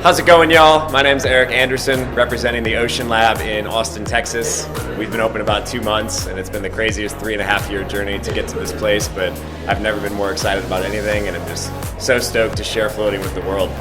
How's it going, y'all? My name's Eric Anderson, representing the Ocean Lab in Austin, Texas. We've been open about 2 months, and it's been the craziest 3.5-year journey to get to this place, but I've never been more excited about anything, and I'm just so stoked to share floating with the world.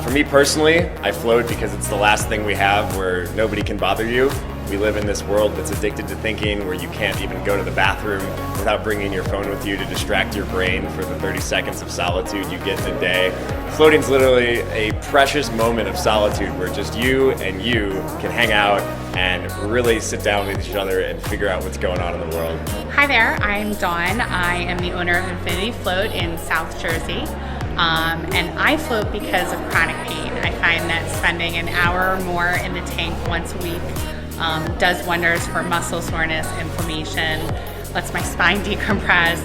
For me personally, I float because it's the last thing we have where nobody can bother you. We live in this world that's addicted to thinking, where you can't even go to the bathroom without bringing your phone with you to distract your brain for the 30 seconds of solitude you get in a day. Floating's literally a precious moment of solitude where just you and you can hang out and really sit down with each other and figure out what's going on in the world. Hi there, I'm Dawn. I am the owner of Infinity Float in South Jersey. And I float because of chronic pain. I find that spending an hour or more in the tank once a week does wonders for muscle soreness, inflammation, lets my spine decompress,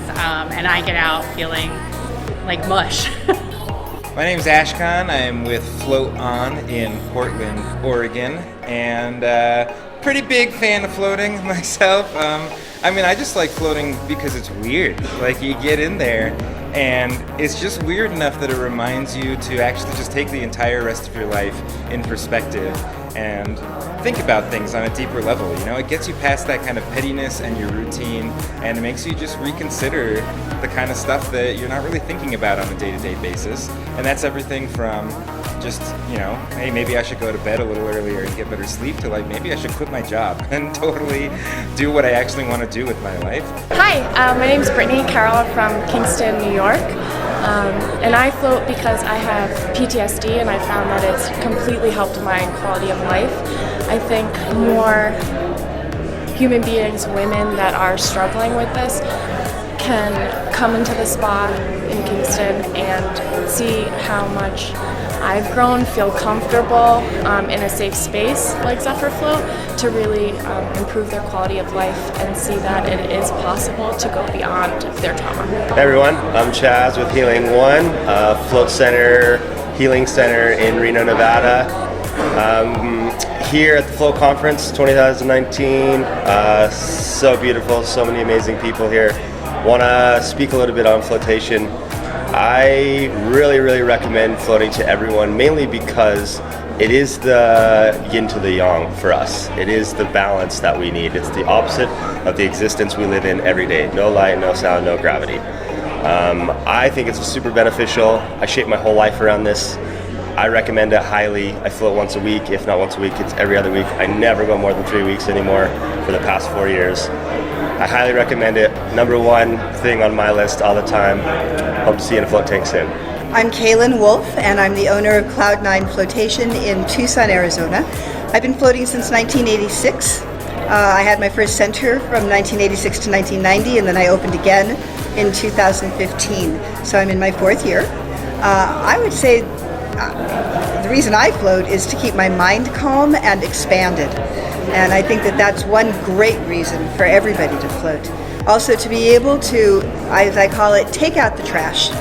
and I get out feeling like mush. My name's Ashkan. I'm with Float On in Portland, Oregon, and pretty big fan of floating myself. I just like floating because it's weird. Like, you get in there and it's just weird enough that it reminds you to actually just take the entire rest of your life in perspective and think about things on a deeper level. You know, it gets you past that kind of pettiness and your routine, and it makes you just reconsider the kind of stuff that you're not really thinking about on a day-to-day basis. And that's everything from just, hey, maybe I should go to bed a little earlier and get better sleep, to like, maybe I should quit my job and totally do what I actually want to do with my life. Hi, my name is Brittany Carroll from Kingston, New York. And I float because I have PTSD, and I found that it's completely helped my quality of life. I think more human beings, women that are struggling with this, can come into the spa in Kingston and see how much I've grown, feel comfortable in a safe space like Zephyr Float, to really improve their quality of life and see that it is possible to go beyond their trauma. Hey everyone, I'm Chaz with Healing One, Float Center, Healing Center in Reno, Nevada. Here at the Float Conference 2019, so beautiful, so many amazing people here. Want to speak a little bit on flotation. I really recommend floating to everyone, mainly because it is the yin to the yang for us. It is the balance that we need. It's the opposite of the existence we live in every day. No light, no sound, no gravity. I think it's super beneficial. I shape my whole life around this. I recommend it highly. I float once a week. If not once a week, it's every other week. I never go more than 3 weeks anymore for the past 4 years. I highly recommend it. Number one thing on my list all the time. Hope to see you in a float tank soon. I'm Kaylin Wolf, and I'm the owner of Cloud9 Flotation in Tucson, Arizona. I've been floating since 1986. I had my first center from 1986 to 1990, and then I opened again in 2015. So I'm in my 4th year. I would say the reason I float is to keep my mind calm and expanded. And I think that that's one great reason for everybody to float. Also, to be able to, as I call it, take out the trash.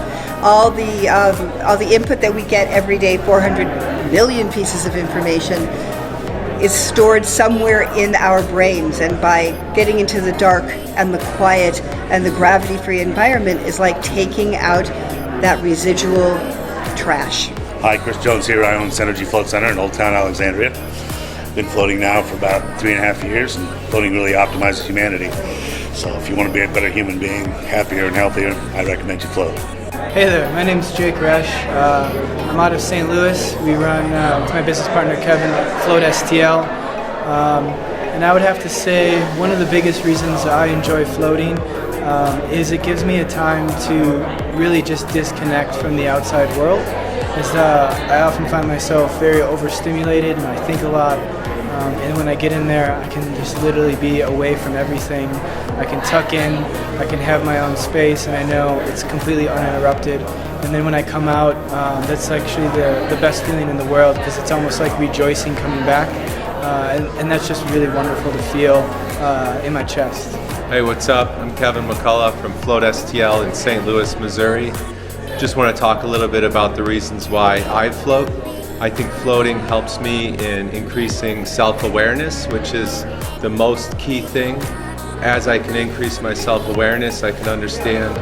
All the input that we get every day, 400 million pieces of information, is stored somewhere in our brains. And by getting into the dark and the quiet and the gravity-free environment is like taking out that residual trash. Hi, Chris Jones here. I own Synergy Float Center in Old Town, Alexandria. Been floating now for about 3.5 years, and floating really optimizes humanity. So if you want to be a better human being, happier and healthier, I recommend you float. Hey there, my name's Jake Resch. I'm out of St. Louis. We run, with my business partner Kevin, Float STL. And I would have to say one of the biggest reasons I enjoy floating is it gives me a time to really just disconnect from the outside world. I often find myself very overstimulated and I think a lot. And when I get in there, I can just literally be away from everything. I can tuck in, I can have my own space, and I know it's completely uninterrupted. And then when I come out, that's actually the best feeling in the world, because it's almost like rejoicing coming back. And that's just really wonderful to feel in my chest. Hey, what's up? I'm Kevin McCullough from Float STL in St. Louis, Missouri. Just want to talk a little bit about the reasons why I float. I think floating helps me in increasing self-awareness, which is the most key thing. As I can increase my self-awareness, I can understand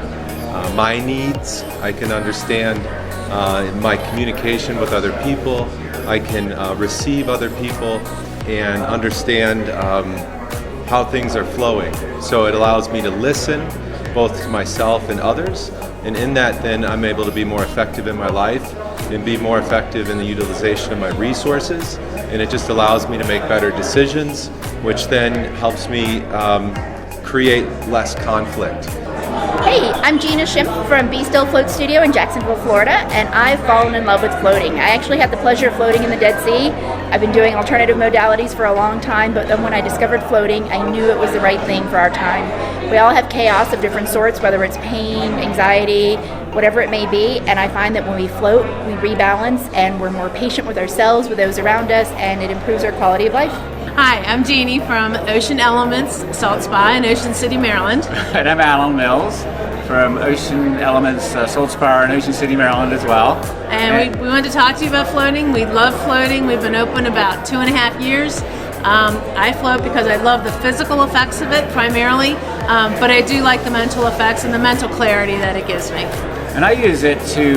my needs. I can understand in my communication with other people. I can receive other people and understand how things are flowing. So it allows me to listen both to myself and others, and in that then I'm able to be more effective in my life and be more effective in the utilization of my resources, and it just allows me to make better decisions, which then helps me create less conflict. Hey, I'm Gina Schimpf from Be Still Float Studio in Jacksonville, Florida, and I've fallen in love with floating. I actually had the pleasure of floating in the Dead Sea. I've been doing alternative modalities for a long time, but then when I discovered floating, I knew it was the right thing for our time. We all have chaos of different sorts, whether it's pain, anxiety, whatever it may be, and I find that when we float, we rebalance and we're more patient with ourselves, with those around us, and it improves our quality of life. Hi, I'm Jeannie from Ocean Elements Salt Spa in Ocean City, Maryland. And I'm Alan Mills from Ocean Elements Salt Spa in Ocean City, Maryland as well. And we wanted to talk to you about floating. We love floating. We've been open about 2.5 years. I float because I love the physical effects of it primarily, but I do like the mental effects and the mental clarity that it gives me. And I use it to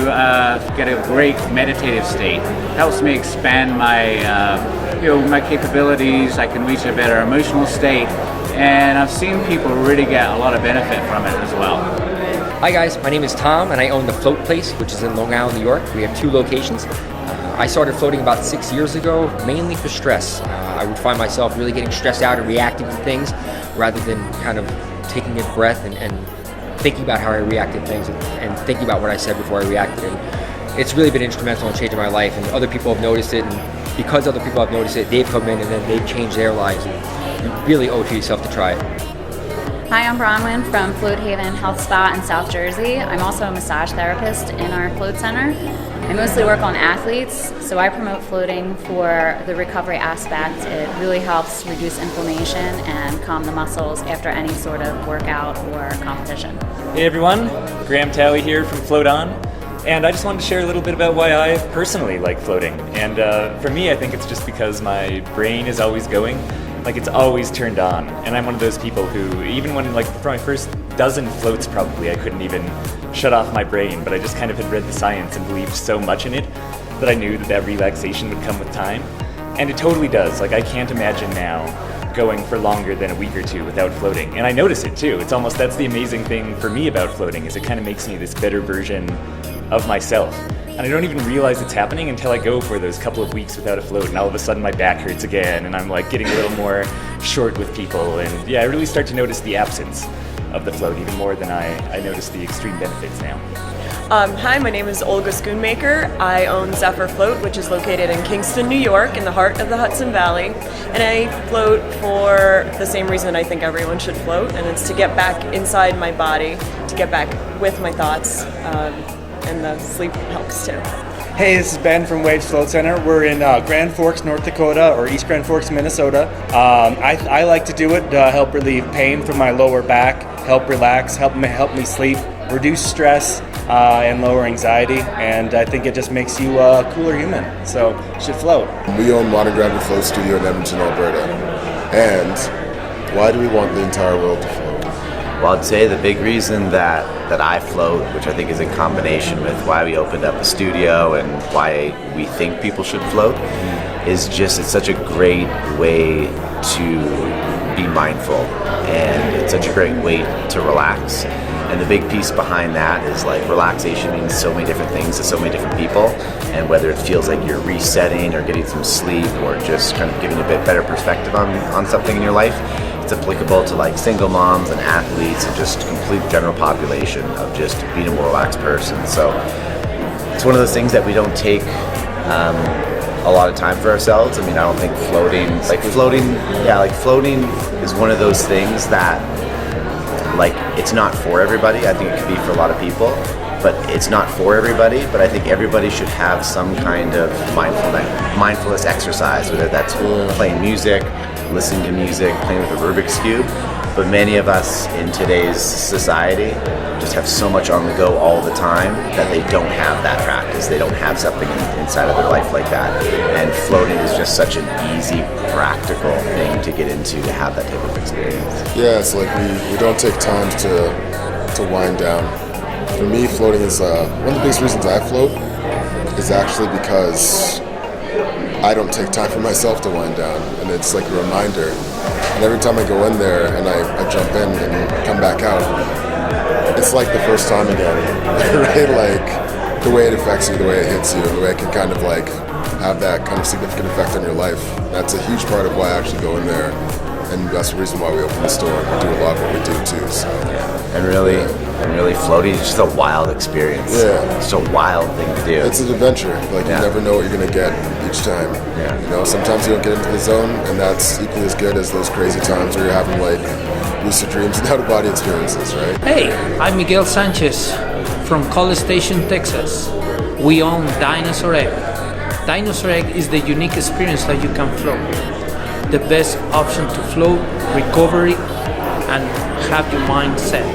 get a great meditative state. It helps me expand my my capabilities. I can reach a better emotional state, and I've seen people really get a lot of benefit from it as well. Hi guys, my name is Tom and I own the Float Place, which is in Long Island, New York. We have 2 locations. I started floating about 6 years ago, mainly for stress. I would find myself really getting stressed out and reacting to things rather than kind of taking a breath and thinking about how I reacted to things and thinking about what I said before I reacted. And it's really been instrumental in changing my life, and other people have noticed it, and because other people have noticed it, they've come in and then they've changed their lives. And you really owe it to yourself to try it. Hi, I'm Bronwyn from Float Haven Health Spa in South Jersey. I'm also a massage therapist in our float center. I mostly work on athletes, so I promote floating for the recovery aspect. It really helps reduce inflammation and calm the muscles after any sort of workout or competition. Hey everyone, Graham Towie here from Float On, and I just wanted to share a little bit about why I personally like floating. And for me, I think it's just because my brain is always going. Like, it's always turned on, and I'm one of those people who, even when, like, for my first dozen floats probably, I couldn't even shut off my brain, but I just kind of had read the science and believed so much in it that I knew that relaxation would come with time, and it totally does. Like, I can't imagine now going for longer than a week or 2 without floating, and I notice it too. It's almost, that's the amazing thing for me about floating, is it kind of makes me this better version of myself. And I don't even realize it's happening until I go for those couple of weeks without a float, and all of a sudden my back hurts again, and I'm like getting a little more short with people, and yeah, I really start to notice the absence of the float even more than I notice the extreme benefits now. Hi, my name is Olga Schoonmaker. I own Zephyr Float, which is located in Kingston, New York, in the heart of the Hudson Valley. And I float for the same reason I think everyone should float, and it's to get back inside my body, to get back with my thoughts, and the sleep helps too. Hey, this is Ben from Waves Float Center. We're in Grand Forks, North Dakota, or East Grand Forks, Minnesota. I like to do it to help relieve pain from my lower back, help relax, help me sleep, reduce stress, and lower anxiety. And I think it just makes you a cooler human. So you should float. We own Modern Gravity Float Studio in Edmonton, Alberta. And why do we want the entire world to float? Well, I'd say the big reason that I float, which I think is in combination with why we opened up a studio and why we think people should float, is just it's such a great way to be mindful, and it's such a great way to relax. And the big piece behind that is, like, relaxation means so many different things to so many different people, and whether it feels like you're resetting or getting some sleep or just kind of giving a bit better perspective on something in your life, it's applicable to, like, single moms and athletes and just complete general population of just being a more relaxed person. So it's one of those things that we don't take a lot of time for ourselves. I mean, I don't think floating is one of those things that, like, it's not for everybody. I think it could be for a lot of people, but it's not for everybody. But I think everybody should have some kind of mindfulness exercise, whether that's playing music, listening to music, playing with a Rubik's Cube. But many of us in today's society just have so much on the go all the time that they don't have that practice. They don't have something inside of their life like that. And floating is just such an easy, practical thing to get into, to have that type of experience. Yeah, it's like we don't take time to wind down. For me, floating is one of the biggest reasons I float. is actually because I don't take time for myself to wind down, and it's like a reminder. And every time I go in there and I jump in and come back out, it's like the first time again, right? Like the way it affects you, the way it hits you, and the way it can kind of like have that kind of significant effect on your life. That's a huge part of why I actually go in there, and that's the reason why we open the store. We do a lot of what we do too. So. And really floating is just a wild experience. Yeah. It's a wild thing to do. It's an adventure. Like you never know what you're gonna get each time. Yeah. You know, sometimes you don't get into the zone, and that's equally as good as those crazy times where you're having like lucid dreams and out-of-body experiences, right? Hey, I'm Miguel Sanchez from College Station, Texas. We own Dinosaur Egg. Dinosaur Egg is the unique experience that you can float. The best option to float, recovery, and have your mind set.